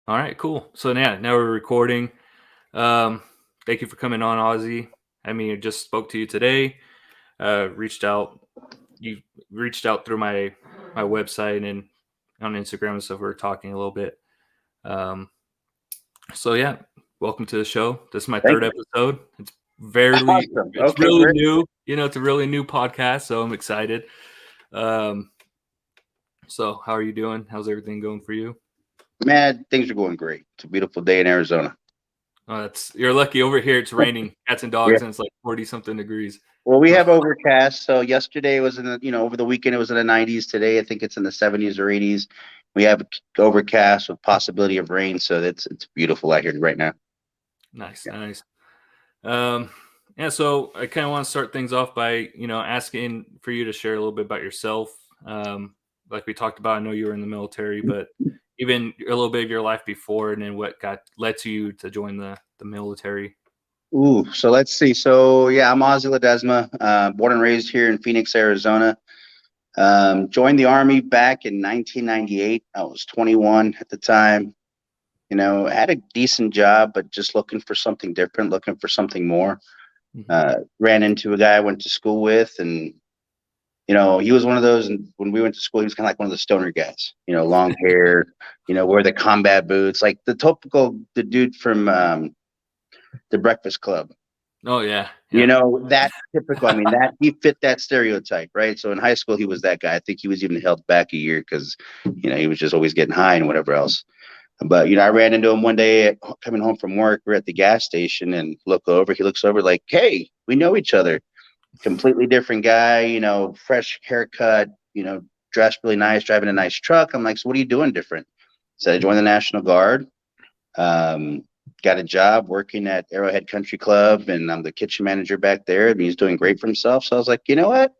All right, cool. So now we're recording. Um, Thank you for coming on, Ozzie. I just spoke to you today. Reached out. You reached out through my website and on Instagram and stuff. We were talking a little bit. Um, so yeah, welcome to the show. This is my Thank third you. episode. Awesome. It's Okay, really great. new. It's a really new podcast, so I'm excited. Um, so how are you doing? How's everything going for you? Man, things are going great. It's a beautiful day in Arizona. Oh, that's you're lucky. Over here, it's raining cats and Yeah. dogs, and it's like 40 something degrees. Well, we have overcast. So yesterday was in the, over the weekend it was in the 90s. Today I think it's in the 70s or 80s. We have overcast with possibility of rain, so it's beautiful out here right now. Nice, Yeah. nice. Um, yeah, so I kind of want to start things off by asking for you to share a little bit about yourself. Like we talked about, I know you were in the military, but even a little bit of your life before, and then what got led to you to join the military. Ooh, so let's see. So yeah, I'm Ozzie Ledesma, born and raised here in Phoenix, Arizona. Joined the Army back in 1998. I was 21 at the time. Had a decent job, but just looking for something different, looking for something more. Mhm. Ran into a guy I went to school with, and he was one of those. And when we went to school, he was kind of like one of the stoner guys. Long hair, wear the combat boots, like the dude from the Breakfast Club. Oh yeah, yeah. That typical. I mean, that he fit that stereotype, right? So in high school, he was that guy. I think he was even held back a year because he was just always getting high and whatever else. But I ran into him one day coming home from work. We're at the gas station and look over. He looks over like, "Hey, we know each other." Completely different guy, fresh haircut, dressed really nice, driving a nice truck. I'm like, "So what are you doing different?" So I joined the National Guard. Um, got a job working at Arrowhead Country Club, and I'm the kitchen manager back there. And he's doing great for himself. So I was like, you know what?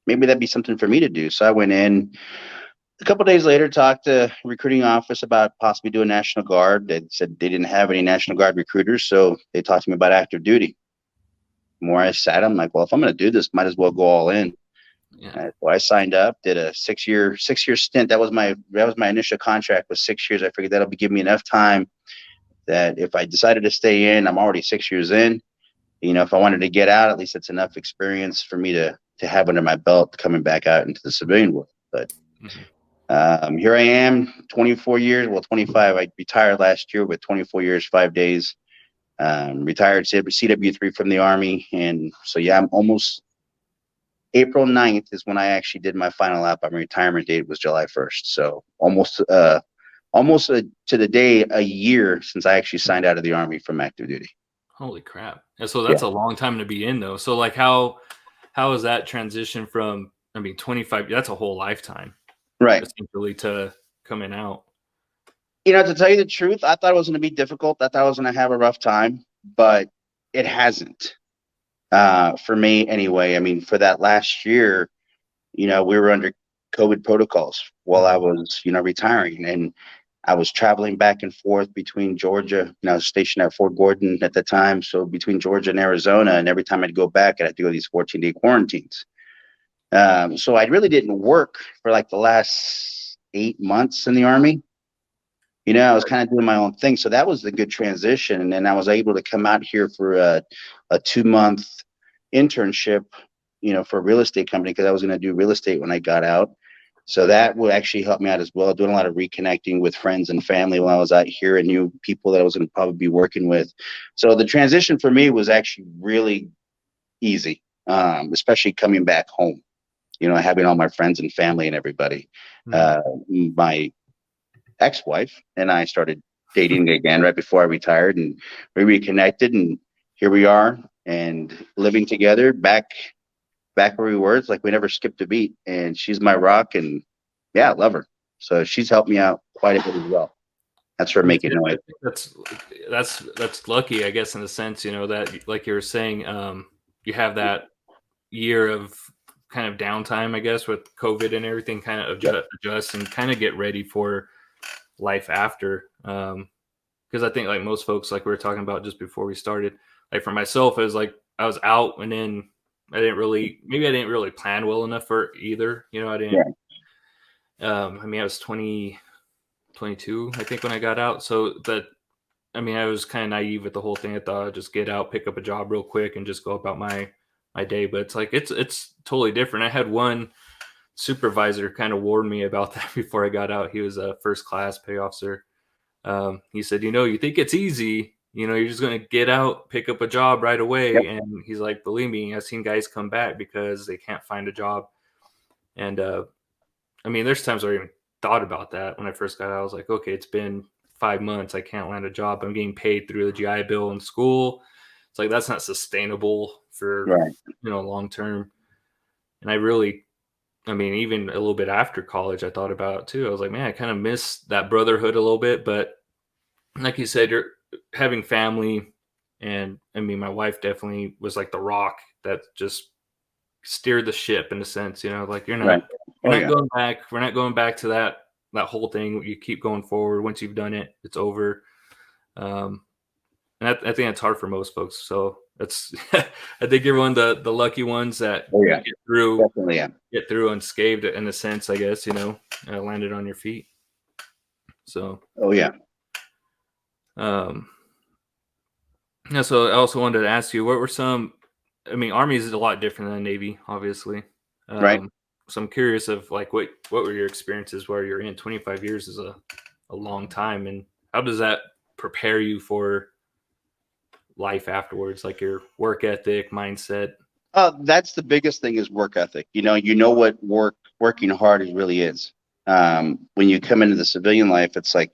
Maybe that'd be something for me to do. So I went in, a couple of days later, talked to recruiting office about possibly doing National Guard. They said they didn't have any National Guard recruiters, so they talked to me about active duty. The more I sat, I'm like, well, if I'm going to do this, might as well go all in. Yeah. So I signed up, did a 6 year stint. That was my initial contract was 6 years. I figured that'll be give me enough time that if I decided to stay in, I'm already 6 years in. If I wanted to get out, at least it's enough experience for me to have under my belt coming back out into the civilian world. But Mhm. here I am, 24 years, well, 25. I retired last year with 24 years, 5 days. Retired CW3 from the Army. And so, yeah, I'm almost April 9th is when I actually did my final lap. My retirement date was July 1st. So almost to the day, a year since I actually signed out of the Army from active duty. Holy crap! And so Yeah. that's a long time to be in, though. So like, how is that transition from? 25. That's a whole lifetime Right. essentially to coming out. To tell you the truth, I thought it was going to be difficult. I thought I was going to have a rough time, but it hasn't. For me, anyway. I mean, for that last year, we were under COVID protocols while I Mhm. was, retiring, and I was traveling back and forth between Georgia. I was stationed at Fort Gordon at the time, so between Georgia and Arizona, and every time I'd go back, I'd have to go these 14-day quarantines. So I really didn't work for like the last 8 months in the Army. I was kind of doing my own thing. So that was a good transition. And then I was able to come out here for a 2 month internship, for a real estate company because I was going to do real estate when I got out. So that would actually help me out as well, doing a lot of reconnecting with friends and family while I was out here and new people that I was going to probably be working with. So the transition for me was actually really easy, especially coming back home, having all my friends and family and everybody. Mhm. Uh, my ex-wife and I started dating again right before I retired, and we reconnected, and here we are, and living together back where we were. It's like we never skipped a beat, and she's my rock, and yeah, I love her. So she's helped me out quite a bit as well. That's her making I noise. think that's lucky, I guess, in a sense, that like you were saying, you have that year of kind of downtime, I guess, with COVID and everything, kind of Yep. adjust and kind of get ready for life after. Because I think like most folks, like we were talking about just before we started, like for myself, it was like I was out and then I didn't really plan well enough for either. I didn't. Yeah. I was 20. 22, I think, when I got out. So I mean, I was kind of naive with the whole thing. I thought I'd just get out, pick up a job real quick, and just go about my day. But it's like it's totally different. I had one supervisor kind of warn me about that before I got out. He was a first class pay officer. He said, you think it's easy. You're just going to get out, pick up a job right Yep. away. And he's like, believe me, I've seen guys come back because they can't find a job. And I mean, there's times where I even thought about that when I first got out. I was like, okay, it's been 5 months. I can't land a job. I'm getting paid through the GI Bill in school. It's like, that's not sustainable for, Right. long term. And I mean, even a little bit after college, I thought about it too. I was like, man, I kind of miss that brotherhood a little bit. But like you said, you're having family. And I mean, my wife definitely was like the rock that just steered the ship in a sense, like Right. you're Oh not yeah. going back. We're not going back to that whole thing. You keep going forward. Once you've done it, it's over. And I think it's hard for most folks. So that's, I think you're one of the lucky ones that Oh yeah. get through Definitely. Yeah. unscathed in a sense, I guess, landed on your feet. So, Oh yeah. um, yeah, so I also wanted to ask you, what were I mean, Army is a lot different than Navy, obviously. Right. So I'm curious of like, what were your experiences where you're in? 25 years is a long time. And how does that prepare you for life afterwards? Like your work ethic, mindset? That's the biggest thing is work ethic. What working hard really is. When you come into the civilian life, it's like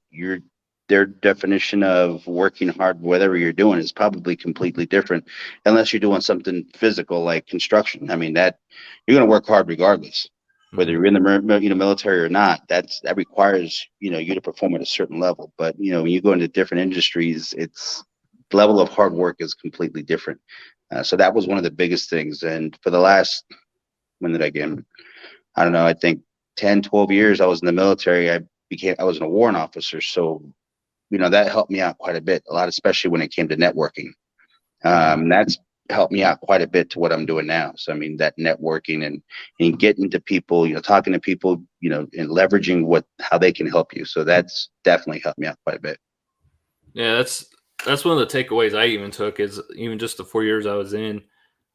their definition of working hard, whatever you're doing, is probably completely different, unless you're doing something physical like construction. I mean, that you're going to work hard regardless, whether Mm-hmm. you're in the military or not. That requires you to perform at a certain level. But when you go into different industries, it's the level of hard work is completely different. So that was one of the biggest things. And for the last, when did I get in? I don't know, I think 10, 12 years I was in the military. I was a warrant officer. So, that helped me out quite a bit, a lot, especially when it came to networking. That's helped me out quite a bit to what I'm doing now. So, I mean, that networking and getting to people, talking to people, and leveraging how they can help you. So that's definitely helped me out quite a bit. Yeah, that's one of the takeaways I even took is even just the 4 years I was in.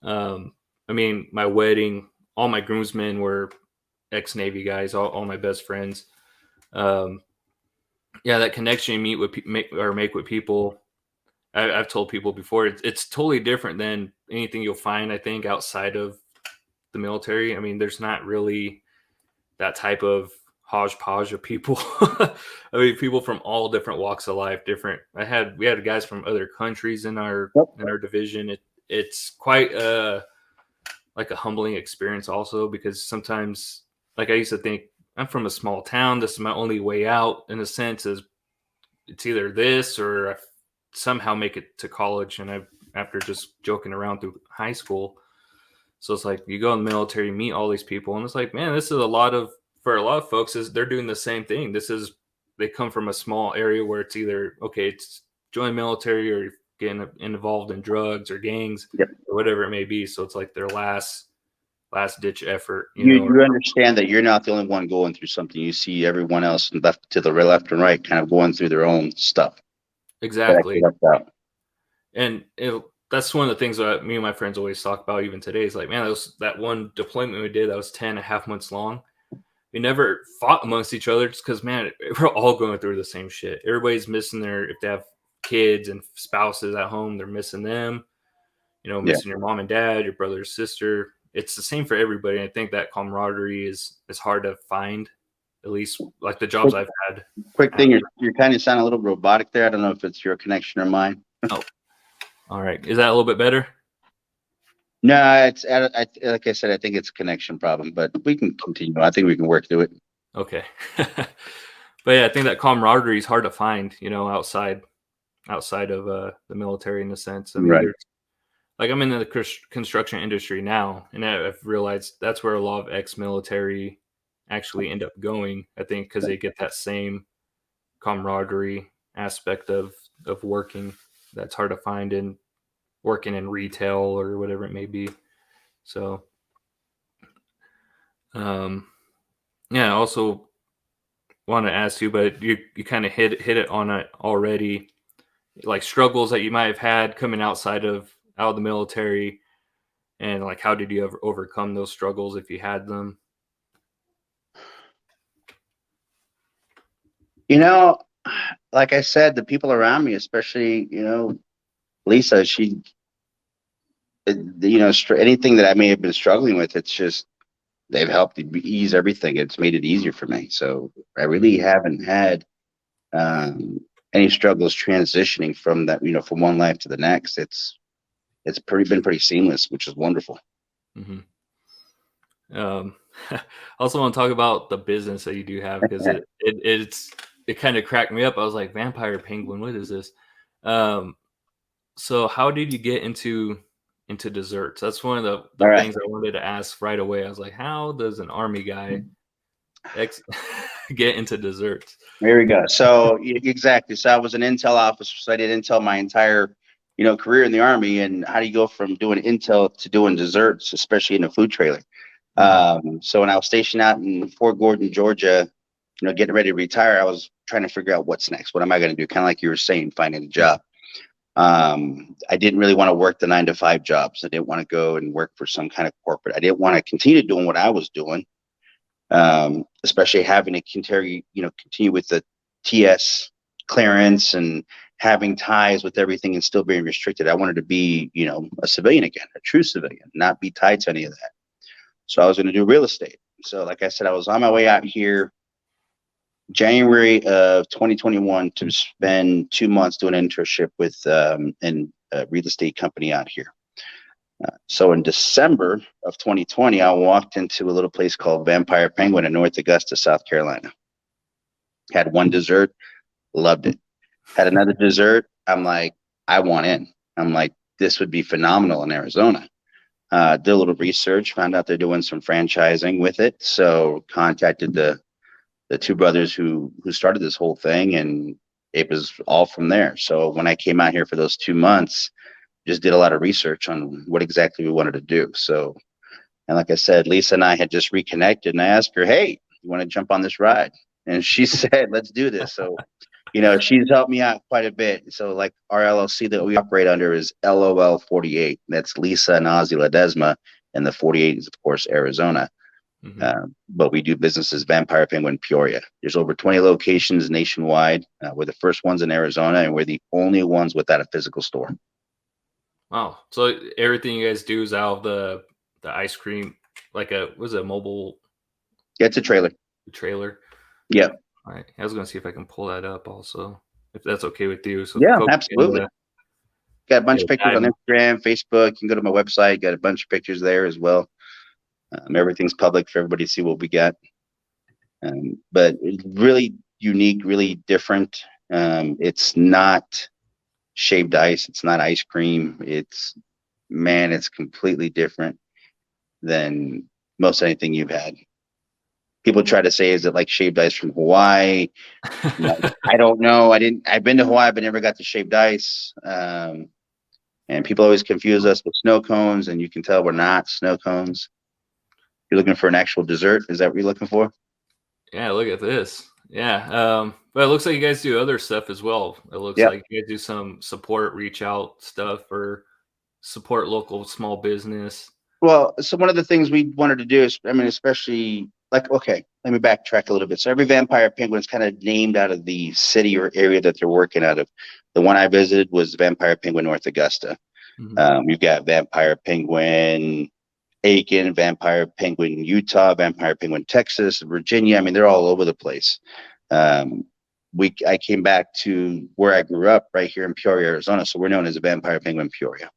I mean, my wedding, all my groomsmen were ex-Navy guys, all my best friends. Um, yeah, that connection you meet with make with people. I've told people before, it's totally different than anything you'll find, I think, outside of the military. I mean, there's not really that type of hodgepodge of people. I mean, people from all different walks of life, different. We had guys from other countries in our Yep. division. It's quite like a humbling experience also, because sometimes, like, I used to think, I'm from a small town. This is my only way out, in a sense, is it's either this or I somehow make it to college. And after just joking around through high school. So it's like you go in the military, meet all these people, and it's like, man, this is for a lot of folks, they're doing the same thing. They come from a small area where it's either, okay, it's join military or getting involved in drugs or gangs Yep. or whatever it may be. So it's like their last ditch effort, You understand that you're not the only one going through something. You see everyone else left and right, kind of going through their own stuff. That actually exactly. helps out. And that's one of the things that me and my friends always talk about even today is like, man, that one deployment we did that was 10 and a half months long. We never fought amongst each other just because, man, we're all going through the same shit. Everybody's missing if they have kids and spouses at home, they're missing them, missing your mom and dad, your brother or sister. It's the same for everybody. And I think that camaraderie is hard to find, at least like the jobs I've had. Quick thing, you're kind of sounding a little robotic there. I don't know if it's your connection or mine. Oh, all right. Is that a little bit better? No, like I said, I think it's a connection problem, but we can continue. I think we can work through it. Okay. But yeah, I think that camaraderie is hard to find, outside of the military in a sense. I mean, Right. there's like, I'm in the construction industry now, and I've realized that's where a lot of ex-military actually end up going. I think because they get that same camaraderie aspect of working that's hard to find in working in retail or whatever it may be. So, yeah. Also, want to ask you, but you kind of hit it on it already. Like struggles that you might have had coming out of the military, and like how did you ever overcome those struggles if you had them? You know, like I said, the people around me, especially, Lisa, anything that I may have been struggling with, it's just they've helped ease everything. It's made it easier for me. So I really haven't had any struggles transitioning from that, from one life to the next. It's been pretty seamless, which is wonderful. Mm-hmm. I also want to talk about the business that you do have, because it kind of cracked me up. I was like, Vampire Penguin, what is this? So how did you get into desserts? That's one of the All right. things I wanted to ask right away. I was like, how does an Army guy get into desserts? There we go. So exactly. So I was an Intel officer. So I did Intel my entire, career in the Army. And how do you go from doing Intel to doing desserts, especially in a food trailer? So when I was stationed out in Fort Gordon, Georgia, getting ready to retire, I was trying to figure out what's next. What am I going to do? Kind of like you were saying, finding a job. I didn't really want to work the 9-to-5 jobs. I didn't want to go and work for some kind of corporate. I didn't want to continue doing what I was doing, especially having to continue with the TS clearance and having ties with everything and still being restricted. I wanted to be, a civilian again, a true civilian, not be tied to any of that. So I was going to do real estate. So like I said, I was on my way out here January of 2021 to spend 2 months doing an internship with in a real estate company out here. So in December of 2020, I walked into a little place called Vampire Penguin in North Augusta, South Carolina. Had one dessert, loved it. Had another dessert, I'm like, I want in. I'm like, this would be phenomenal in Arizona. Did a little research, found out they're doing some franchising with it. So contacted the two brothers who started this whole thing, and it was all from there. So when I came out here for those 2 months, just did a lot of research on what exactly we wanted to do. So, and like I said, Lisa and I had just reconnected, and I asked her, hey, you want to jump on this ride? And she said, let's do this. So, she's helped me out quite a bit. So like our LLC that we operate under is LOL 48. That's Lisa and Ozzie Ledesma. And the 48 is, of course, Arizona. But we do business as Vampire Penguin Peoria. There's over 20 locations nationwide. We're the first ones in Arizona, and we're the only ones without a physical store. Wow. So everything you guys do is out of the ice cream, like was it a mobile? Yeah, it's a trailer. Trailer. Yeah. All right. I was going to see if I can pull that up also, if that's okay with you. So yeah, absolutely. Got a bunch of pictures on Instagram, Facebook. You can go to my website. Got a bunch of pictures there as well. Everything's public for everybody to see what we got. But really unique, really different. It's not shaved ice. It's not ice cream. It's completely different than most anything you've had. People try to say, is it like shaved ice from Hawaii? I don't know. I've been to Hawaii, but never got to shaved ice. And people always confuse us with snow cones, and you can tell we're not snow cones. You're looking for an actual dessert? Is that what you're looking for? Yeah, look at this. Yeah. But it looks like you guys do other stuff as well. It looks like you guys do some support, reach out stuff, or support local small business. Well, so one of the things we wanted to do is, especially okay, let me backtrack a little bit. So every Vampire Penguin is kind of named out of the city or area that they're working out of. The one I visited was Vampire Penguin North Augusta. We've got Vampire Penguin Aiken, Vampire Penguin Utah, Vampire Penguin Texas, Virginia. They're all over the place. I came back to where I grew up, right here in Peoria, Arizona. So we're known as a Vampire Penguin Peoria.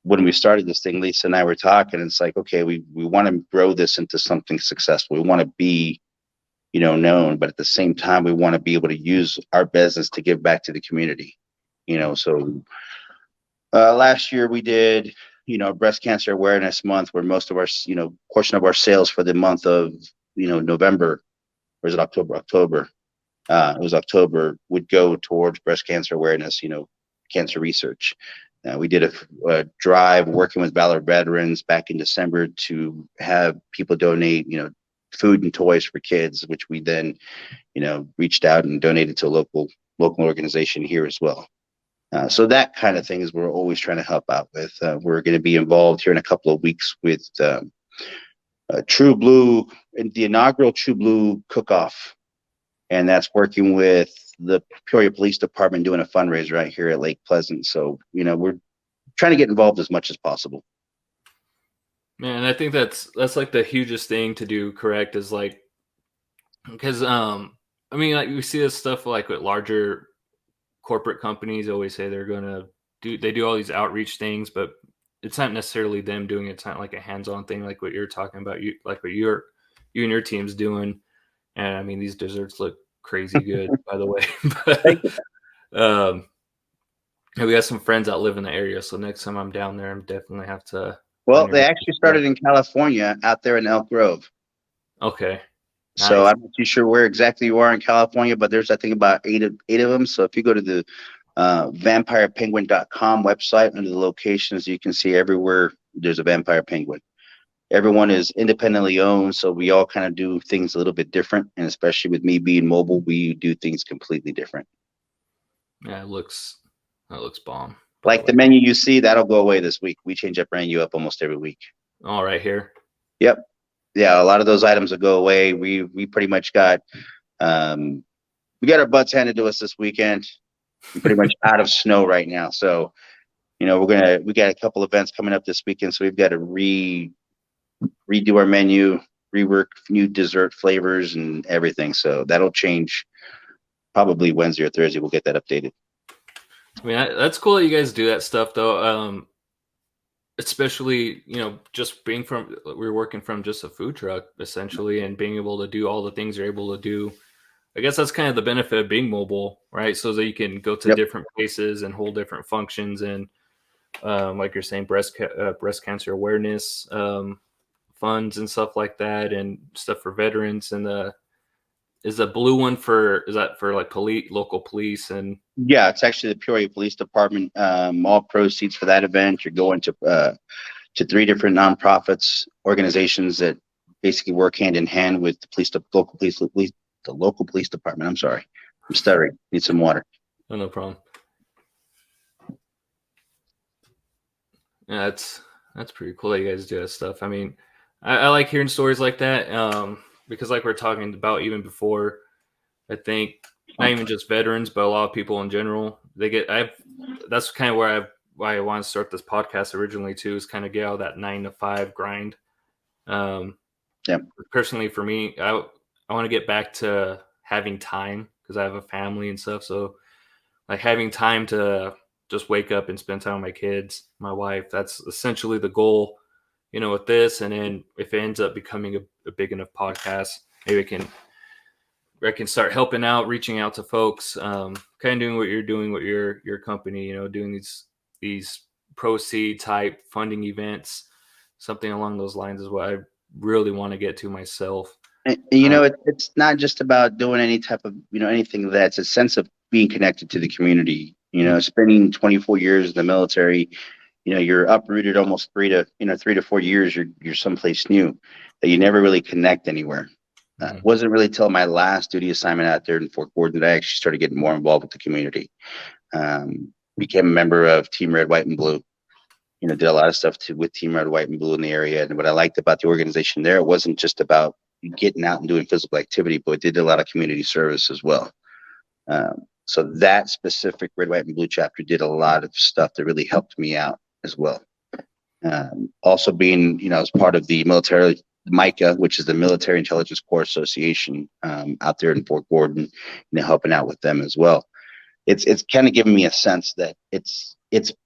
When we started this thing, Lisa and I were talking, and it's like, okay, we want to grow this into something successful. We want to be, known, but at the same time, we want to be able to use our business to give back to the community. So last year we did, Breast Cancer Awareness Month, where most of our, portion of our sales for the month of, November, or is it October? October. It was October, would go towards breast cancer awareness, cancer research. We did a drive working with Valor veterans back in December to have people donate, food and toys for kids, which we then, reached out and donated to a local organization here as well. So that kind of thing is we're always trying to help out with. We're going to be involved here in a couple of weeks with True Blue, the inaugural True Blue cook-off, and that's working with the Peoria Police Department doing a fundraiser right here at Lake Pleasant. So, we're trying to get involved as much as possible. Man, I think that's like the hugest thing to do, correct? Is like, because I mean, like we see this stuff like with larger corporate companies always say they're gonna do all these outreach things, but it's not necessarily them doing it. It's not like a hands-on thing like what you're talking about, you and your team's doing. And I mean, these desserts look crazy good, by the way. Thank you. But we got some friends that live in the area, so next time I'm down there, I'm definitely have to. Well, they actually started in California, out there in Elk Grove. Okay. Nice. So I'm not too sure where exactly you are in California, but there's, I think, about eight of them. So if you go to the vampirepenguin.com website, under the locations, you can see everywhere there's a vampire penguin. Everyone is independently owned, so we all kind of do things a little bit different. And especially with me being mobile, we do things completely different. Yeah, that looks bomb. Like the menu you see, that'll go away this week. We change that menu up almost every week. All right, here. Yep. Yeah, a lot of those items will go away. We pretty much got we got our butts handed to us this weekend. We're pretty much out of snow right now. So, we got a couple events coming up this weekend, so we've got to redo our menu, rework new dessert flavors and everything. So that'll change probably Wednesday or Thursday. We'll get that updated. I mean, that's cool that you guys do that stuff, though. Especially, just we're working from just a food truck essentially, and being able to do all the things you're able to do. I guess that's kind of the benefit of being mobile, right? So that you can go to different places and hold different functions, and like you're saying, breast cancer awareness funds and stuff like that, and stuff for veterans. And is the blue one for like local police? And yeah, it's actually the Peoria Police Department. All proceeds for that event are going to 3 different nonprofits, organizations that basically work hand in hand with the local police department. I'm sorry, I'm stuttering. Need some water. Oh, no problem. Yeah, that's pretty cool that you guys do that stuff. I mean, I like hearing stories like that, because like we're talking about even before, I think not even just veterans, but a lot of people in general, that's kind of why I want to start this podcast originally too, is kind of get out of that 9 to 5 grind. Personally for me, I want to get back to having time, because I have a family and stuff. So like having time to just wake up and spend time with my kids, my wife, that's essentially the goal, with this. And then if it ends up becoming a big enough podcast, maybe I can start helping out, reaching out to folks, kind of doing what you're doing with your company, doing these proceed type funding events, something along those lines is what I really want to get to myself. And it's not just about doing any type of, anything that's a sense of being connected to the community, spending 24 years in the military, you're uprooted almost 3 to 4 years. You're someplace new that you never really connect anywhere. Wasn't really till my last duty assignment out there in Fort Gordon that I actually started getting more involved with the community. Became a member of Team Red, White, and Blue. Did a lot of stuff with Team Red, White, and Blue in the area. And what I liked about the organization there, it wasn't just about getting out and doing physical activity, but it did a lot of community service as well. So that specific Red, White, and Blue chapter did a lot of stuff that really helped me out as well. Also being, as part of the military, MICA, which is the Military Intelligence Corps Association, out there in Fort Gordon, helping out with them as well. It's kind of given me a sense that it's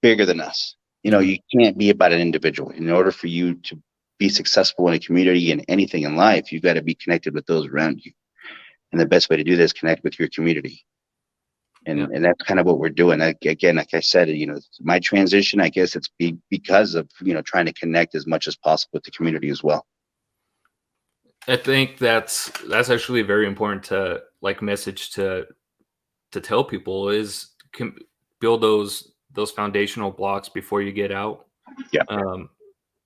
bigger than us. You can't be about an individual. In order for you to be successful in a community and anything in life, you've got to be connected with those around you. And the best way to do this is connect with your community. And that's kind of what we're doing. Again, like I said, my transition, I guess it's because of, trying to connect as much as possible with the community as well. I think that's actually very important to message to tell people, is build those foundational blocks before you get out. Yeah.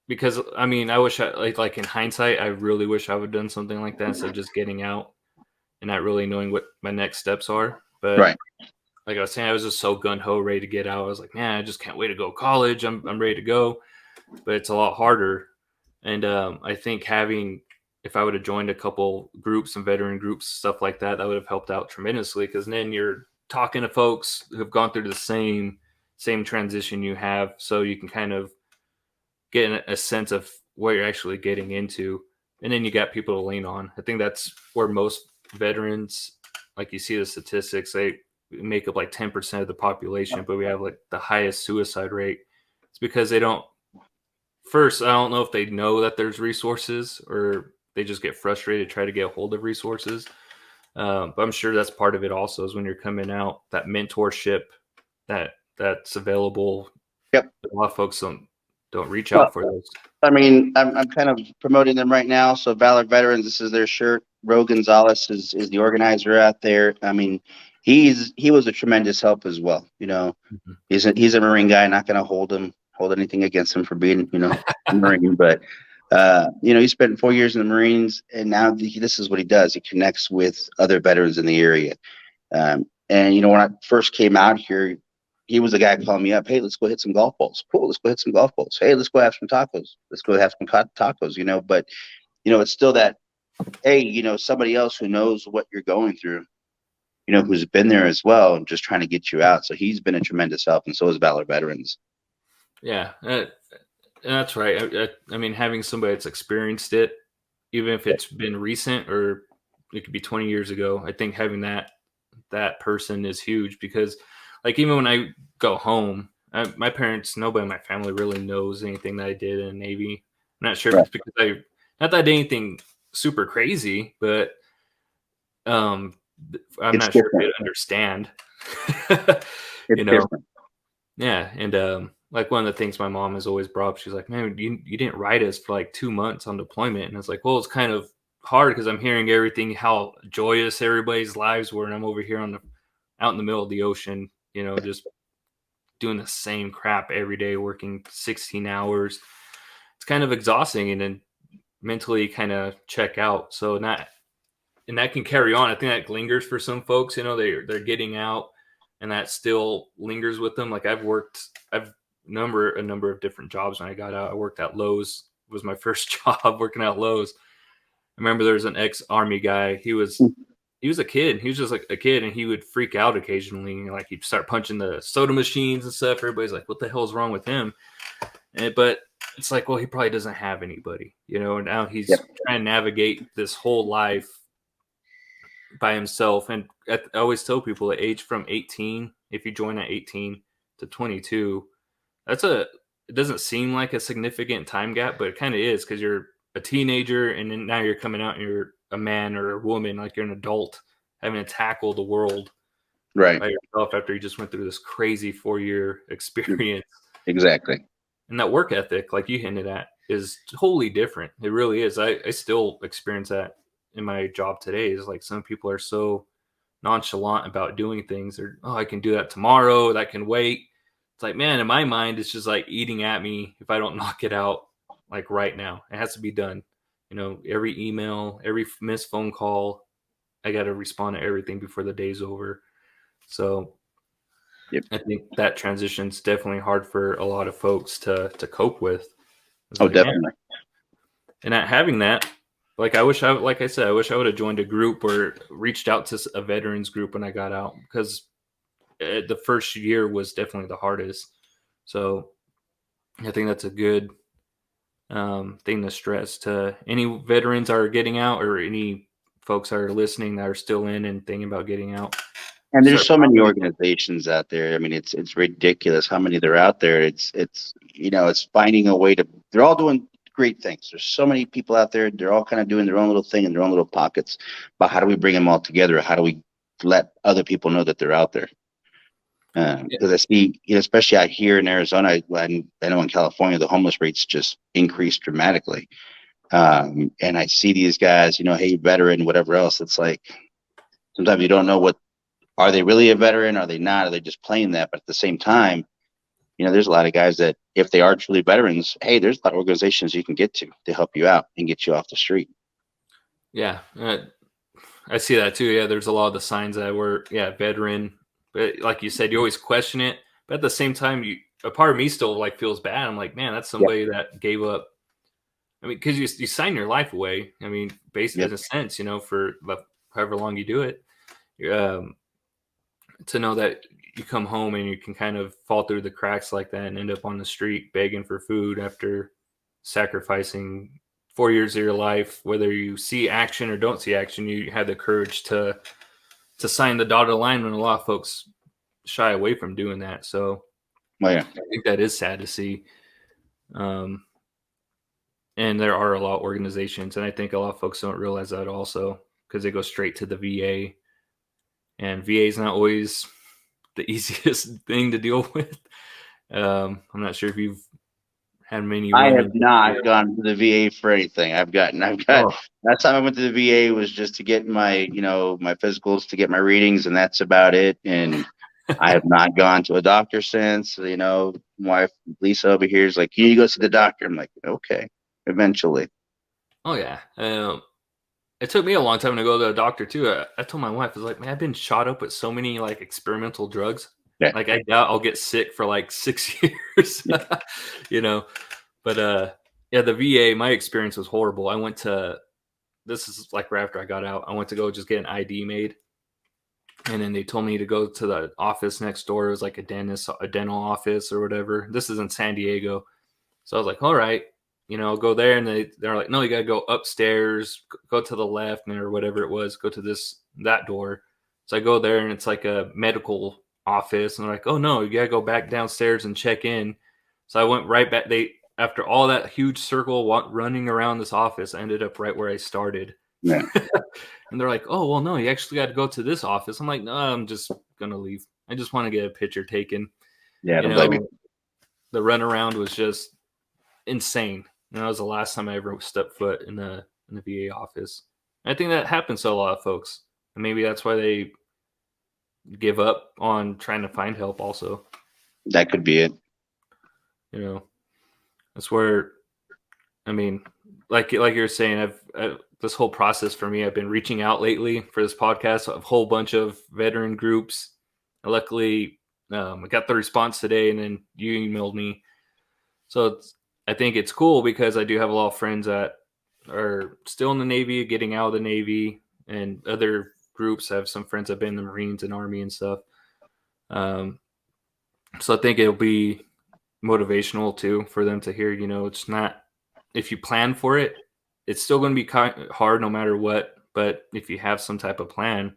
because I mean, I wish I like in hindsight, I really wish I would have done something like that instead of just getting out and not really knowing what my next steps are. But Right. like I was saying, I was just so gun ho ready to get out. I was like, man, I just can't wait to go to college. I'm ready to go, but it's a lot harder. And I think if I would have joined a couple groups and veteran groups, stuff like that, that would have helped out tremendously. Because then you're talking to folks who have gone through the same transition you have, so you can kind of get a sense of what you're actually getting into, and then you got people to lean on. I think that's where most veterans, like you see the statistics, they make up like 10% of the population, but we have like the highest suicide rate. It's because they don't. First, I don't know if they know that there's resources or they just get frustrated, try to get a hold of resources. But I'm sure that's part of it also is when you're coming out, that mentorship that's available. Yep. A lot of folks don't reach Well, out for those. I mean, I'm kind of promoting them right now. So Valor Veterans, this is their shirt. Ro Gonzalez is the organizer out there. I mean, he was a tremendous help as well. You know, Mhm. he's a Marine guy. Not going to hold anything against him for being a Marine, but you know, he spent 4 years in the Marines, and now this is what he does. He connects with other veterans in the area. And you know, when I first came out here, he was the guy calling me up. Hey, let's go hit some golf balls. Cool, let's go hit some golf balls. Hey, let's go have some tacos. Let's go have some tacos. You know, but you know, it's still that. Hey, you know, somebody else who knows what you're going through. You know, who's been there as well, and just trying to get you out. So he's been a tremendous help, and so is Valor Veterans. Yeah, that's right. I mean, having somebody that's experienced it, even if it's been recent or it could be 20 years ago, I think having that person is huge because, like, even when I go home, my parents, nobody in my family really knows anything that I did in the Navy. I'm not sure if Right. it's because not that I did anything super crazy, but um, I'm It's not sure if different. they'd understand. It's you know, different. yeah, and like one of the things my mom has always brought up, she's like, "Man, you didn't write us for like 2 months on deployment," and it's like, well, it's kind of hard because I'm hearing everything how joyous everybody's lives were, and I'm over here out in the middle of the ocean, just doing the same crap every day, working 16 hours. It's kind of exhausting, and then mentally kind of check out. So not and that can carry on. I think that lingers for some folks. They're getting out, and that still lingers with them. Like I've a number of different jobs when I got out. I worked at Lowe's. It was my first job working at Lowe's. I remember there was an ex-Army guy. He was a kid. He was just like a kid, and he would freak out occasionally. Like he'd start punching the soda machines and stuff. Everybody's like, "What the hell is wrong with him?" But it's like, well, he probably doesn't have anybody, And now he's Yep. trying to navigate this whole life by himself. And I always tell people the age from 18, if you join at 18 to 22, it doesn't seem like a significant time gap, but it kind of is because you're a teenager and then now you're coming out and you're a man or a woman, like you're an adult having to tackle the world Right. by yourself after you just went through this crazy 4-year experience. Exactly. And that work ethic, like you hinted at, is totally different. It really is. I still experience that in my job today. Is like some people are so nonchalant about doing things, or I can do that tomorrow. That can wait. It's like, man, in my mind, it's just like eating at me if I don't knock it out like right now. It has to be done. Every email, every missed phone call, I got to respond to everything before the day's over. So Yep. I think that transition's definitely hard for a lot of folks to cope with. It's Oh, like, man, definitely. and not having that, like like I said, I wish I would have joined a group or reached out to a veterans group when I got out because the first year was definitely the hardest. So I think that's a good thing to stress to any veterans are getting out or any folks that are listening that are still in and thinking about getting out. And there's Start so many popping. organizations out there. I mean, it's ridiculous how many there are out there. It's it's finding a way to. They're all doing great things. There's so many people out there. They're all kind of doing their own little thing in their own little pockets. But how do we bring them all together? How do we let other people know that they're out there? Because I see, especially out here in Arizona, I know in California, the homeless rates just increased dramatically. And I see these guys, hey, veteran, whatever else. It's like sometimes you don't know what. Are they really a veteran? Are they not? Are they just playing that? But at the same time, there's a lot of guys that if they are truly veterans, hey, there's a lot of organizations you can get to help you out and get you off the street. Yeah, I see that too. Yeah, there's a lot of the signs that were veteran, but like you said, you always question it. But at the same time, a part of me still like feels bad. I'm like, man, that's Yep. somebody that gave up. I mean, because you sign your life away. I mean, basically, Yep. in a sense, for however long you do it, um, to know that you come home and you can kind of fall through the cracks like that and end up on the street begging for food after sacrificing 4 years of your life, whether you see action or don't see action, you had the courage to sign the dotted line when a lot of folks shy away from doing that. So Well, yeah. I think that is sad to see. Um, and there are a lot of organizations, and I think a lot of folks don't realize that also because they go straight to the VA, and VA is not always the easiest thing to deal with. I'm not sure if you've had many I run have ins. not gone to the VA for anything. I've got Oh, last time I went to the VA was just to get my my physicals, to get my readings, and that's about it. And I have not gone to a doctor since. My wife Lisa over here is like, you need to go see the doctor. I'm like, okay, eventually. oh yeah. It took me a long time to go to a doctor too. I told my wife, I was like, man, I've been shot up with so many like experimental drugs. Yeah. Like I doubt I'll get sick for like 6 years. Yeah. you know. But yeah, the VA, my experience was horrible. I went to this is like right after I got out. I went to go just get an ID made. And then they told me to go to the office next door. It was like a dental office or whatever. This is in San Diego. So I was like, all right, I'll go there. And they're like, no, you got to go upstairs, go to the left or whatever it was, go to that door. So I go there and it's like a medical office. And they're like, oh, no, you got to go back downstairs and check in. So I went right back. After all that huge circle running around this office, I ended up right where I started. Yeah. And they're like, oh, well, no, you actually got to go to this office. I'm like, no, I'm just going to leave. I just want to get a picture taken. Yeah. Don't blame me. The runaround was just insane. And that was the last time I ever stepped foot in the VA office. I think that happens to a lot of folks. And maybe that's why they give up on trying to find help also. That could be it. That's where, I mean, like you're saying, this whole process for me, I've been reaching out lately for this podcast, a whole bunch of veteran groups. Luckily, I got the response today, and then you emailed me. So I think it's cool because I do have a lot of friends that are still in the Navy, getting out of the Navy, and other groups. I have some friends that have been in the Marines and Army and stuff. So I think it'll be motivational too for them to hear, it's not, if you plan for it, it's still going to be hard no matter what. But if you have some type of plan,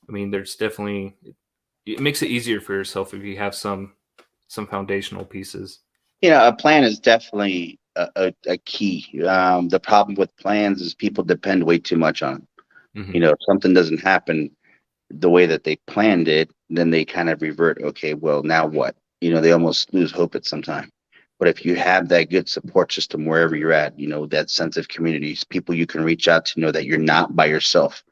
I mean, there's definitely, it makes it easier for yourself if you have some foundational pieces. A plan is definitely a key. The problem with plans is people depend way too much on it. Mm-hmm. If something doesn't happen the way that they planned it, then they kind of revert. Okay, well, now what? They almost lose hope at some time. But if you have that good support system wherever you're at, that sense of communities, people you can reach out to, know that you're not by yourself.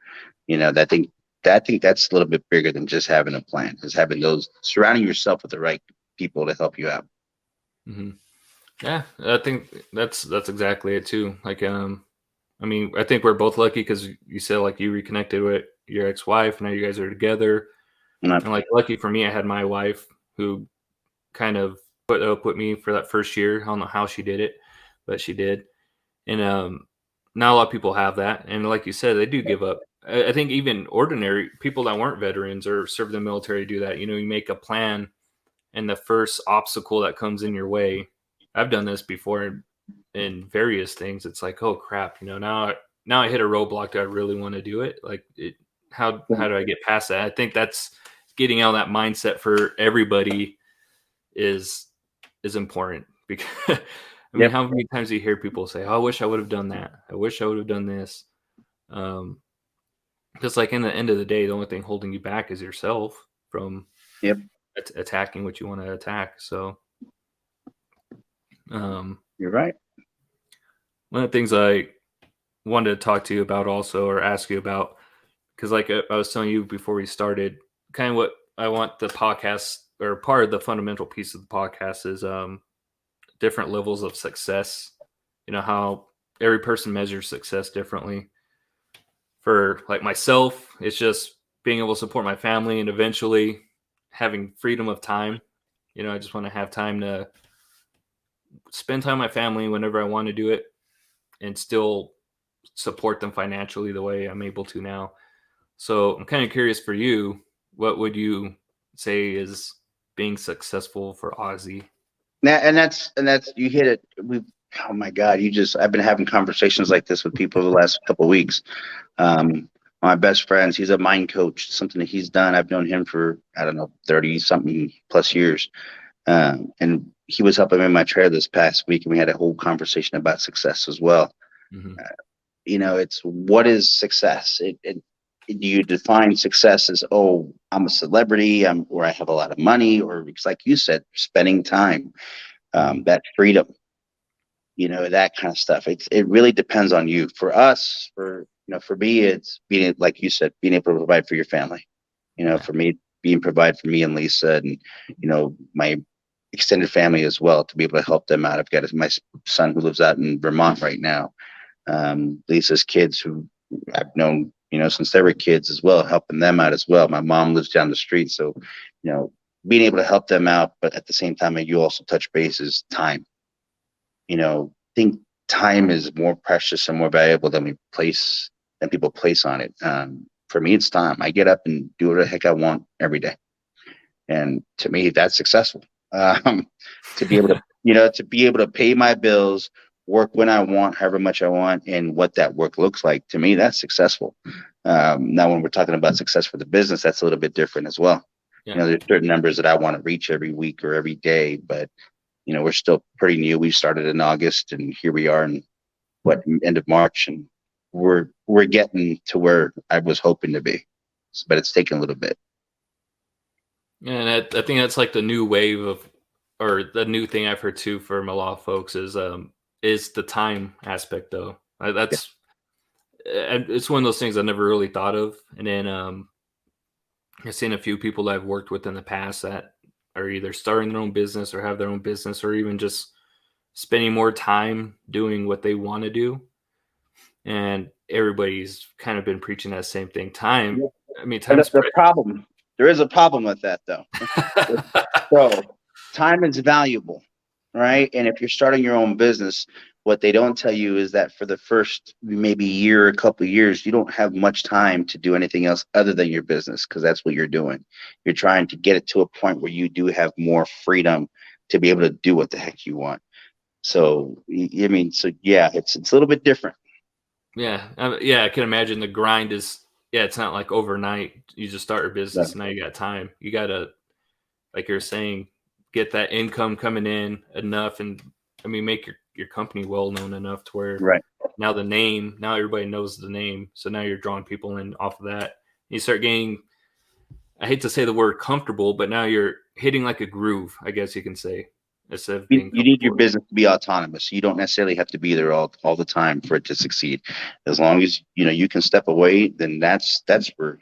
I think that's a little bit bigger than just having a plan, is having those, surrounding yourself with the right people to help you out. Mm-hmm. Yeah, I think that's exactly it too. Like, I mean, I think we're both lucky because you said like you reconnected with your ex-wife, and now you guys are together. And like, lucky for me, I had my wife who kind of put up with me for that first year. I don't know how she did it, but she did. And not a lot of people have that. And like you said, they do give up. I think even ordinary people that weren't veterans or served in the military do that. You make a plan, and the first obstacle that comes in your way. I've done this before in various things. It's like, oh crap, now I hit a roadblock. Do I really want to do it? Like, how do I get past that? I think that's getting out of that mindset for everybody is important, because I mean, how many times do you hear people say, oh, I wish I would have done that. I wish I would have done this. Because like in the end of the day, the only thing holding you back is yourself from attacking what you want to attack. So you're right. One of the things I wanted to talk to you about also, or ask you about, because like I was telling you before we started, kind of what I want the podcast or part of the fundamental piece of the podcast is different levels of success. You know, how every person measures success differently. For like myself, it's just being able to support my family and eventually having freedom of time. You know, I just want to have time to spend time with my family whenever I want to do it and still support them financially the way I'm able to now. So I'm kind of curious for you, what would you say is being successful for Ozzie? And that's you hit it. Oh my God, I've been having conversations like this with people the last couple of weeks. My best friends, he's a mind coach, something that he's done. I've known him for, I don't know, 30 something plus years. And he was helping me in my trailer this past week, and we had a whole conversation about success as well. Mm-hmm. It's what is success? Do you define success as, oh, I'm a celebrity, or I have a lot of money, or it's like you said, spending time, that freedom, that kind of stuff. It really depends on you. For us, for me, it's being, like you said, being able to provide for your family. For me, being provide for me and Lisa, and my extended family as well, to be able to help them out. I've got my son who lives out in Vermont right now. Lisa's kids, who I've known, since they were kids as well, helping them out as well. My mom lives down the street, so being able to help them out, but at the same time, you also touch bases, time. I think time is more precious and more valuable than people place on it. For me, it's time. I get up and do what the heck I want every day, and to me, that's successful. To be able to pay my bills, work when I want, however much I want, and what that work looks like, to me, that's successful. Now, when we're talking about success for the business, that's a little bit different as well. Yeah. There's certain numbers that I want to reach every week or every day, but we're still pretty new. We started in August, and here we are in end of March, and we're getting to where I was hoping to be, but it's taken a little bit. And I think that's like the new wave of, or the new thing I've heard too from a lot of folks is the time aspect though. That's it's one of those things I never really thought of. And then I've seen a few people that I've worked with in the past that are either starting their own business or have their own business, or even just spending more time doing what they want to do. And everybody's kind of been preaching that same thing. Time. I mean, time's the problem. There is a problem with that, though. So time is valuable, right? And if you're starting your own business, what they don't tell you is that for the first maybe year, a couple of years, you don't have much time to do anything else other than your business, because that's what you're doing. You're trying to get it to a point where you do have more freedom to be able to do what the heck you want. So, yeah, it's a little bit different. Yeah. I can imagine the grind is, it's not like overnight. You just start your business and now you got time. You got to, like you're saying, get that income coming in enough, and make your company well known enough to where now everybody knows the name. So now you're drawing people in off of that. You start getting, I hate to say the word comfortable, but now you're hitting like a groove, I guess you can say. Instead of being you need your business to be autonomous. You don't necessarily have to be there all the time for it to succeed. As long as you can step away, then that's where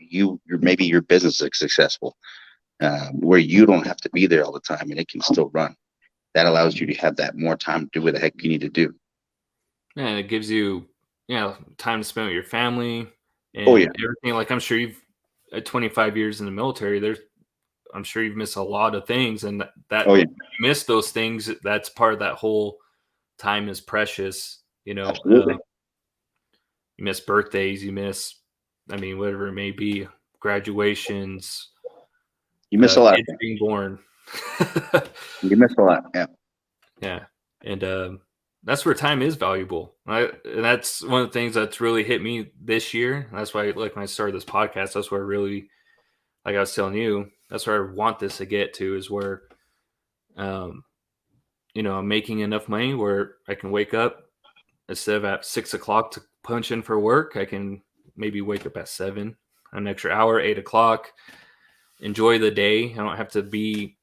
maybe your business is successful. Where you don't have to be there all the time and it can still run. That allows you to have that more time to do what the heck you need to do. Yeah, and it gives you, time to spend with your family and everything. Like I'm sure you've, at 25 years in the military, I'm sure you've missed a lot of things, and you miss those things. That's part of that whole time is precious. Absolutely. You miss birthdays, you miss, whatever it may be, graduations. You miss a lot. Kids being born. You miss a lot. Yeah. Yeah, and that's where time is valuable. And that's one of the things that's really hit me this year. That's why, like, when I started this podcast, that's where I really, like I was telling you, that's where I want this to get to, is where, I'm making enough money where I can wake up instead of at 6 o'clock to punch in for work. I can maybe wake up at 7, an extra hour, 8 o'clock, enjoy the day. I don't have to be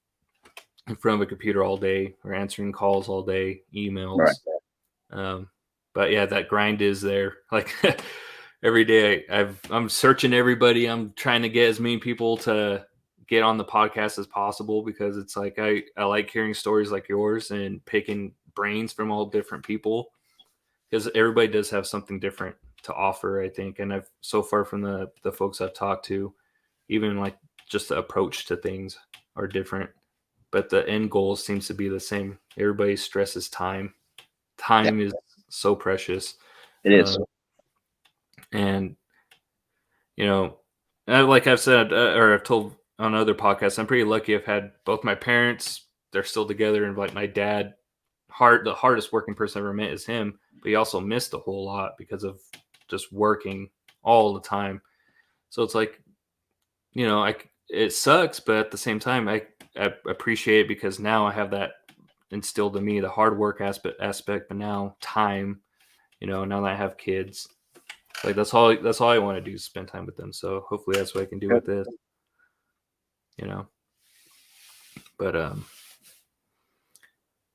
in front of a computer all day or answering calls all day, emails. Right. But yeah, that grind is there. Like every day I'm searching everybody. I'm trying to get as many people to get on the podcast as possible, because it's like I like hearing stories like yours and picking brains from all different people, because everybody does have something different to offer, I think. And I've so far from the folks I've talked to, even like just the approach to things are different, but the end goal seems to be the same. Everybody stresses time. Yeah, Time is so precious. it is. And you know, like I've said, or I've told on other podcasts, I'm pretty lucky. I've had both my parents; they're still together, and like my dad, the hardest working person I ever met is him. But he also missed a whole lot because of just working all the time. So it's like, it sucks, but at the same time, I appreciate it, because now I have that instilled in me, the hard work aspect, but now time. Now that I have kids, like that's all I want to do is spend time with them. So hopefully that's what I can do with this. But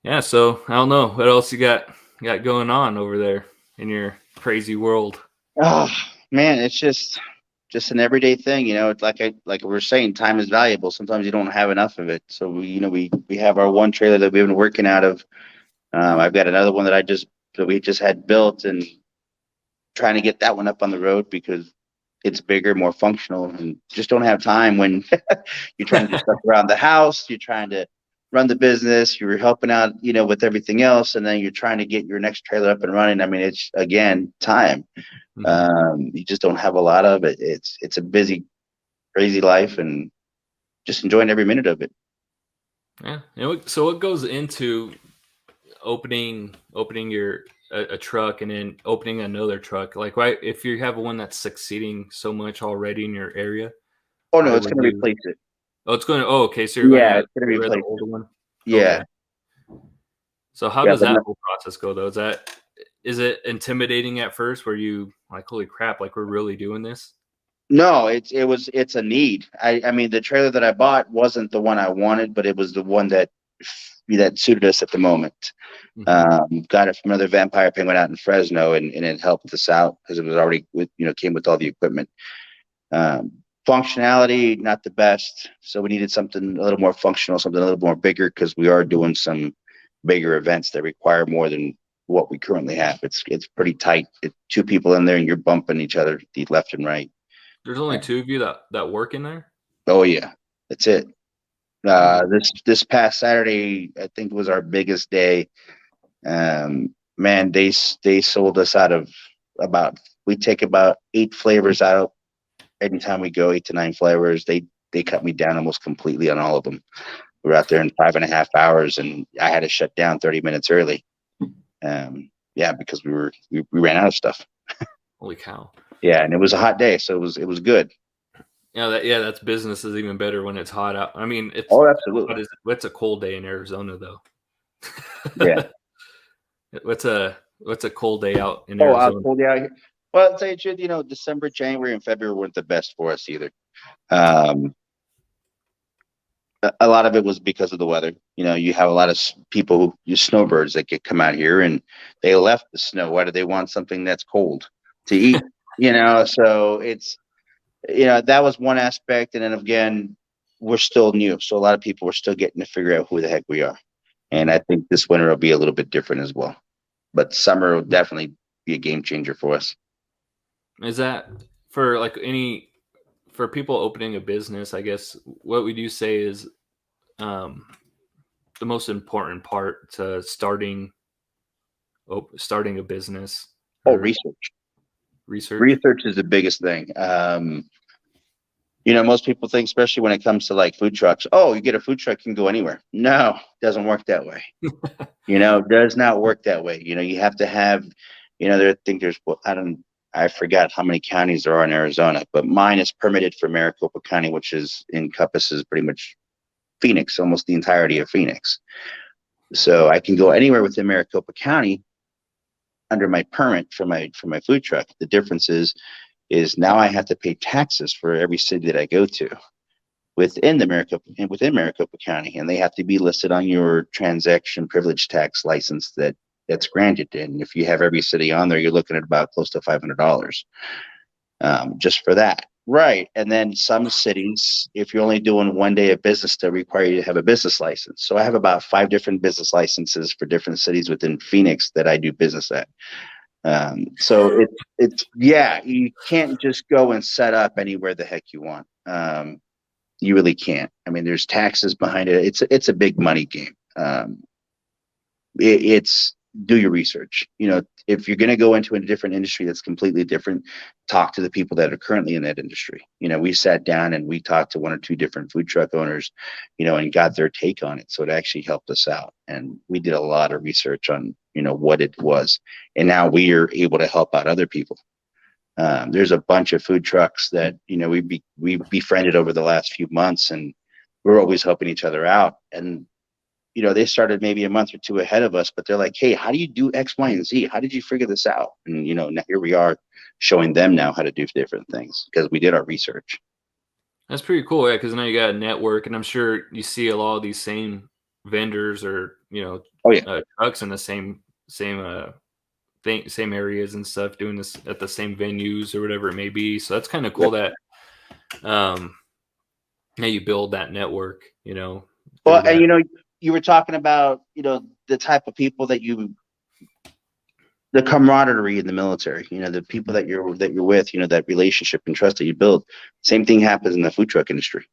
yeah. So I don't know what else you got going on over there in your crazy world. Oh man, it's just an everyday thing. It's like we were saying, time is valuable. Sometimes you don't have enough of it. So we have our one trailer that we've been working out of. I've got another one that we just had built, and trying to get that one up on the road because it's bigger, more functional, and just don't have time when you're trying to do stuff around the house, you're trying to run the business, you're helping out, with everything else, and then you're trying to get your next trailer up and running. I mean, it's again time. You just don't have a lot of it. It's a busy, crazy life, and just enjoying every minute of it. Yeah. So what goes into opening a truck and then opening another truck? Like, why, if you have one that's succeeding so much already in your area? Oh no, it's going to replace it. Oh, it's going to. Oh, okay. So you're going to it's going to get rid replace of the older one. Yeah. Okay. So how does that whole process go, though? Is it intimidating at first, where you like, holy crap, like we're really doing this? No, it's a need. I mean, the trailer that I bought wasn't the one I wanted, but it was the one that suited us at the moment. Got it from another Vampire Penguin out in Fresno, and it helped us out because it was already came with all the equipment. Functionality, not the best, so we needed something a little more functional, something a little more bigger, because we are doing some bigger events that require more than what we currently have. It's pretty tight. Two people in there, and you're bumping each other left and right. There's only two of you that work in there? Oh yeah, that's it. This past Saturday, I think, was our biggest day. Man, they sold us out of we take about 8 flavors out anytime we go, 8 to 9 flavors. They cut me down almost completely on all of them. We were out there in 5.5 hours, and I had to shut down 30 minutes early. Because we ran out of stuff. Holy cow! Yeah, and it was a hot day, so it was good. That's business is even better when it's hot out. I mean, absolutely. It's a cold day in Arizona, though. Yeah. What's a cold day out in Arizona? Cold day out here. Well, I'll tell you the truth, December, January, and February weren't the best for us either. A lot of it was because of the weather. You have a lot of people, snowbirds that come out here, and they left the snow. Why do they want something that's cold to eat? So it's, that was one aspect. And then again, we're still new. So a lot of people are still getting to figure out who the heck we are. And I think this winter will be a little bit different as well. But summer will definitely be a game changer for us. Is that for for people opening a business? I guess what we do say is the most important part to starting a business. Research. Research is the biggest thing. Most people think, especially when it comes to like food trucks, you get a food truck, you can go anywhere. No, it doesn't work that way. It does not work that way. You have to have, I forgot how many counties there are in Arizona, but mine is permitted for Maricopa County, which encompasses pretty much Phoenix, almost the entirety of Phoenix. So I can go anywhere within Maricopa County under my permit for my food truck. The difference is now I have to pay taxes for every city that I go to within Maricopa County, and they have to be listed on your transaction privilege tax license that's granted. And if you have every city on there, you're looking at about close to $500 just for that. Right. And then some cities, if you're only doing 1 day of business, they require you to have a business license. So I have about 5 different business licenses for different cities within Phoenix that I do business at. So yeah, you can't just go and set up anywhere the heck you want. You really can't. I mean, there's taxes behind it. It's a big money game. It's do your research. If you're going to go into a different industry that's completely different, talk to the people that are currently in that industry. We sat down and we talked to 1 or 2 different food truck owners, and got their take on it. So it actually helped us out. And we did a lot of research on, what it was. And now we are able to help out other people. There's a bunch of food trucks that, we befriended over the last few months, and we're always helping each other out. And they started maybe a month or 2 ahead of us, but they're like, hey, how do you do X, Y, and Z? How did you figure this out? And, now here we are showing them now how to do different things because we did our research. That's pretty cool, yeah, because now you got a network, and I'm sure you see a lot of these same vendors or Oh, yeah. trucks in the same areas and stuff, doing this at the same venues or whatever it may be. So that's kind of cool that how you build that network. Well, that. and, you were talking about, the type of people the camaraderie in the military, the people that you're with, that relationship and trust that you build. Same thing happens in the food truck industry.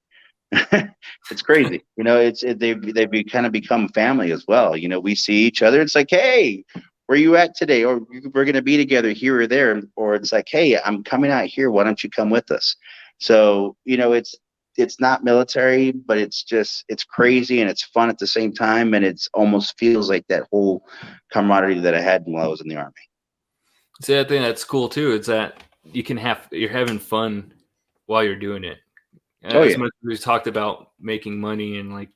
It's crazy. They've kind of become family as well. We see each other. It's like, hey, where you at today? Or we're going to be together here or there. Or it's like, hey, I'm coming out here. Why don't you come with us? So, it's not military, but it's crazy and it's fun at the same time. And it's almost feels like that whole camaraderie that I had while I was in the Army. See, I think that's cool too. It's that you're having fun while you're doing it. Oh, As yeah. much as we talked about making money and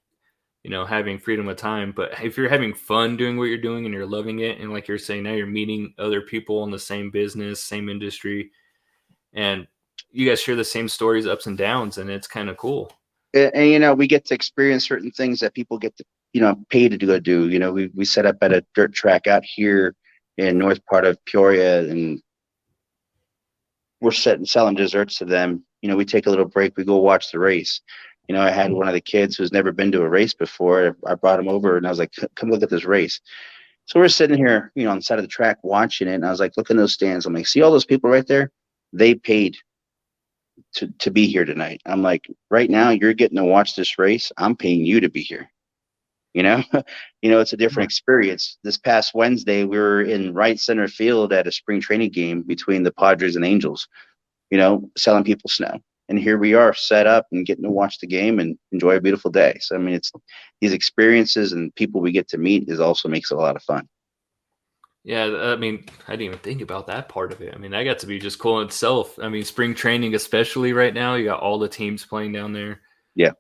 having freedom of time, but if you're having fun doing what you're doing and you're loving it, and like you're saying, now you're meeting other people in the same business, same industry, and you guys share the same stories, ups and downs, and it's kind of cool. And we get to experience certain things that people get to pay to go do. We set up at a dirt track out here in north part of Peoria, and we're selling desserts to them. We take a little break, we go watch the race. I had one of the kids who's never been to a race before. I brought him over and I was like, come look at this race. So we're sitting here, on the side of the track watching it, and I was like, look in those stands. I'm like, see all those people right there? They paid to be here tonight. I'm like, right now you're getting to watch this race. I'm paying you to be here. you know it's a different experience. This past Wednesday we were in right center field at a spring training game between the Padres and Angels, selling people snow, and here we are set up and getting to watch the game and enjoy a beautiful day. So I mean, it's these experiences and people we get to meet is also makes it a lot of fun. Yeah, I mean, I didn't even think about that part of it. I mean, that got to be just cool in itself. I mean, spring training, especially right now, you got all the teams playing down there. Yeah.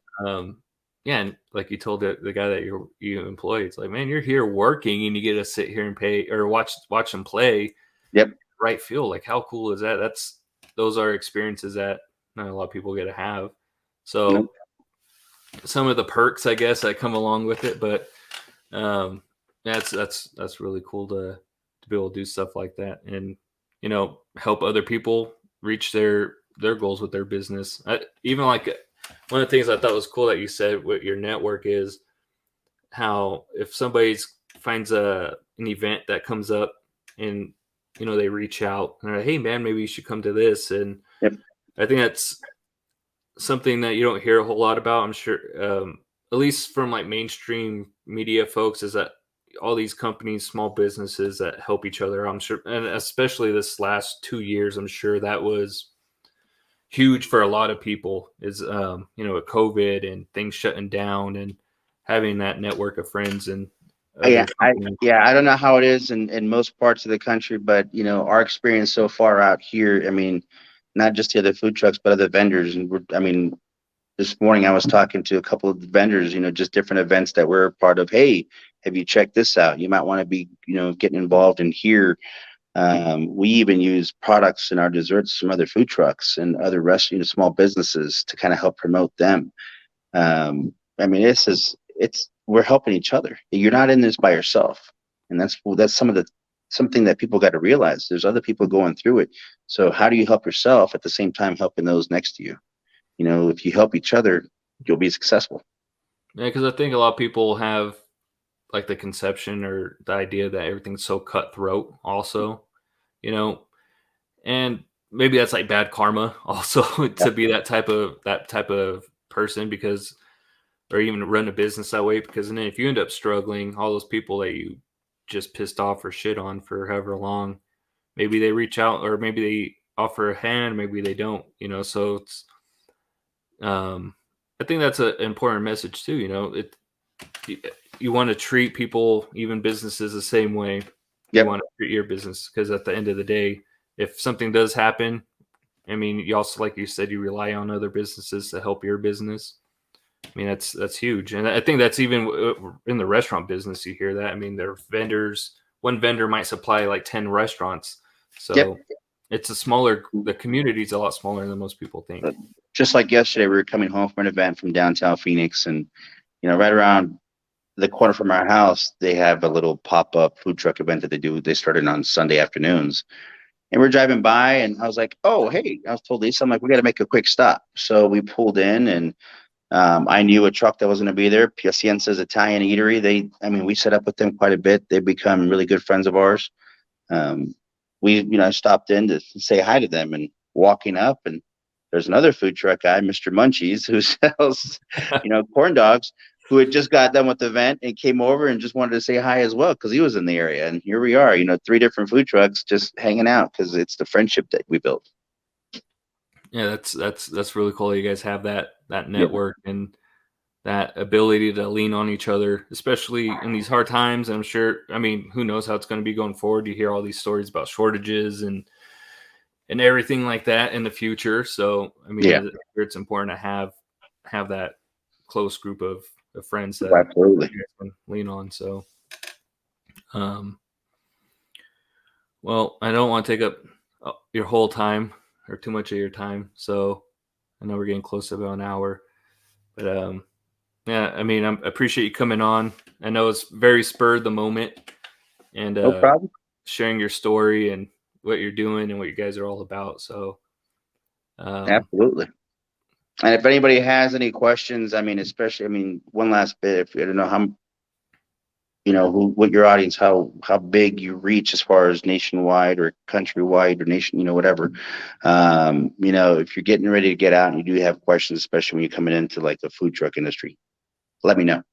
Yeah, and like you told the guy that you employ, it's like, man, you're here working and you get to sit here and pay or watch them play. Yep. Right field. Like, how cool is that? Those are experiences that not a lot of people get to have. So Nope. Some of the perks, I guess, that come along with it, but that's really cool to be able to do stuff like that and help other people reach their goals with their business. Even like one of the things I thought was cool that you said with your network is how if somebody finds an event that comes up and they reach out and they're like, hey man, maybe you should come to this. And Yep. I think that's something that you don't hear a whole lot about, I'm sure, at least from like mainstream media folks, is that all these companies, small businesses that help each other, I'm sure, and especially this last 2 years, I'm sure that was huge for a lot of people is, with COVID and things shutting down and having that network of friends and I don't know how it is in most parts of the country, but our experience so far out here, I mean, not just the other food trucks, but other vendors. And this morning I was talking to a couple of vendors, just different events that we're a part of. Hey, have you checked this out? You might want to be, getting involved in here. We even use products in our desserts from other food trucks and other small businesses to kind of help promote them. I mean, we're helping each other. You're not in this by yourself. And that's some of the something that people got to realize. There's other people going through it. So how do you help yourself at the same time helping those next to you? You know, if you help each other, you'll be successful. Yeah, because I think a lot of people have like the conception or the idea that everything's so cutthroat also, you know, and maybe that's like bad karma also Yeah. to be that type of person because or even run a business that way because then if you end up struggling, all those people that you just pissed off or shit on for however long, maybe they reach out or maybe they offer a hand, maybe they don't, so it's um I think that's an important message too, you, you want to treat people, even businesses, the same way you Yep. want to treat your business because at the end of the day, if something does happen, I mean, you also, like you said, you rely on other businesses to help your business. I mean, that's huge, and I think that's even in the restaurant business. You hear that? I mean, there are vendors. One vendor might supply like 10 restaurants, Yep. so it's a smaller. The community's a lot smaller than most people think. Just like yesterday, we were coming home from an event from downtown Phoenix, and right around the corner from our house, they have a little pop-up food truck event that they do. They started on Sunday afternoons, and we're driving by, and I was like, "Oh, hey!" I was told Lisa, "I'm like, we got to make a quick stop." So we pulled in, and I knew a truck that was going to be there. Piacenza's Italian Eatery. We set up with them quite a bit. They've become really good friends of ours. Um, I stopped in to say hi to them, and walking up, and there's another food truck guy, Mr. Munchies, who sells, corn dogs, who had just got done with the event and came over and just wanted to say hi as well because he was in the area. And here we are, three different food trucks just hanging out because it's the friendship that we built. Yeah, that's really cool. You guys have that Yeah. network and that ability to lean on each other, especially in these hard times. I'm sure. I mean, who knows how it's going to be going forward? You hear all these stories about shortages and everything like that in the future. So, I mean, Yeah, it's important to have that close group of friends that absolutely. you guys can lean on. So, um, well, I don't want to take up your whole time or too much of your time. So, I know we're getting close to about an hour, but yeah, I mean, I appreciate you coming on. I know it's very spurred the moment and No problem. sharing your story and what you're doing and what you guys are all about. So, um, Absolutely. And if anybody has any questions, especially, one last bit, if you don't know how, what your audience, how big you reach as far as nationwide or countrywide or nation, whatever. If you're getting ready to get out and you do have questions, especially when you're coming into like the food truck industry, let me know.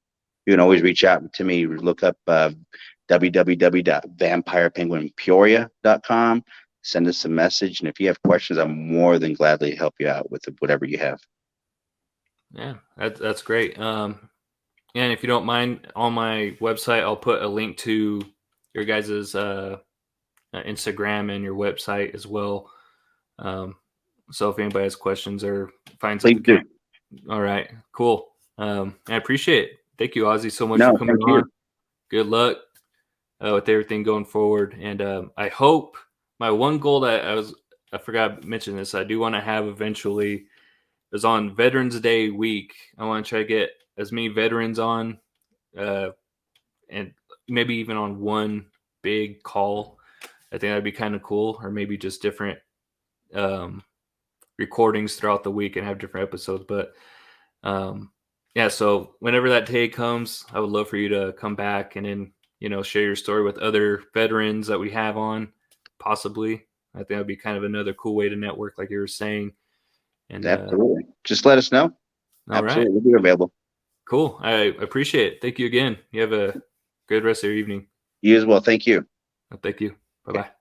You can always reach out to me. Look up www.vampirepenguinpeoria.com. Send us a message, and if you have questions, I'm more than gladly to help you out with whatever you have. yeah, that's great. And if you don't mind, on my website, I'll put a link to your guys's Instagram and your website as well. So if anybody has questions or finds Please do. all right, cool. I appreciate it. Thank you, Ozzie, so much No, for coming thank on. you. Good luck with everything going forward, and I hope my one goal that I forgot to mention this. I do want to have eventually is on Veterans Day week. I want to try to get as many veterans on, and maybe even on one big call. I think that'd be kind of cool, or maybe just different um, recordings throughout the week and have different episodes. But yeah, so whenever that day comes, I would love for you to come back and then share your story with other veterans that we have on, possibly. I think that'd be kind of another cool way to network, like you were saying. And Absolutely. Just let us know. all right, Absolutely. We'll be available. cool. I appreciate it. Thank you again. You have a good rest of your evening. You as well. Thank you. Thank you. Bye bye.